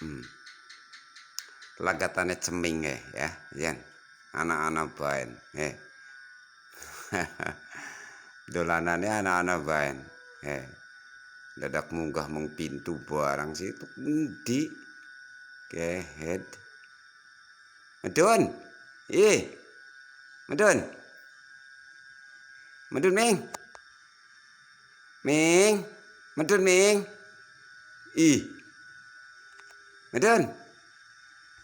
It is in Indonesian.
Hmm. Lagatane ceming ya, yen anak-anak baen. Dolanane anak-anak baen. Dadak munggah mung pintu barang situ endi? Kehet. Medun. Ih. Medun. Medun, Ming. Ming. Medun, Ming. Ih. Medun.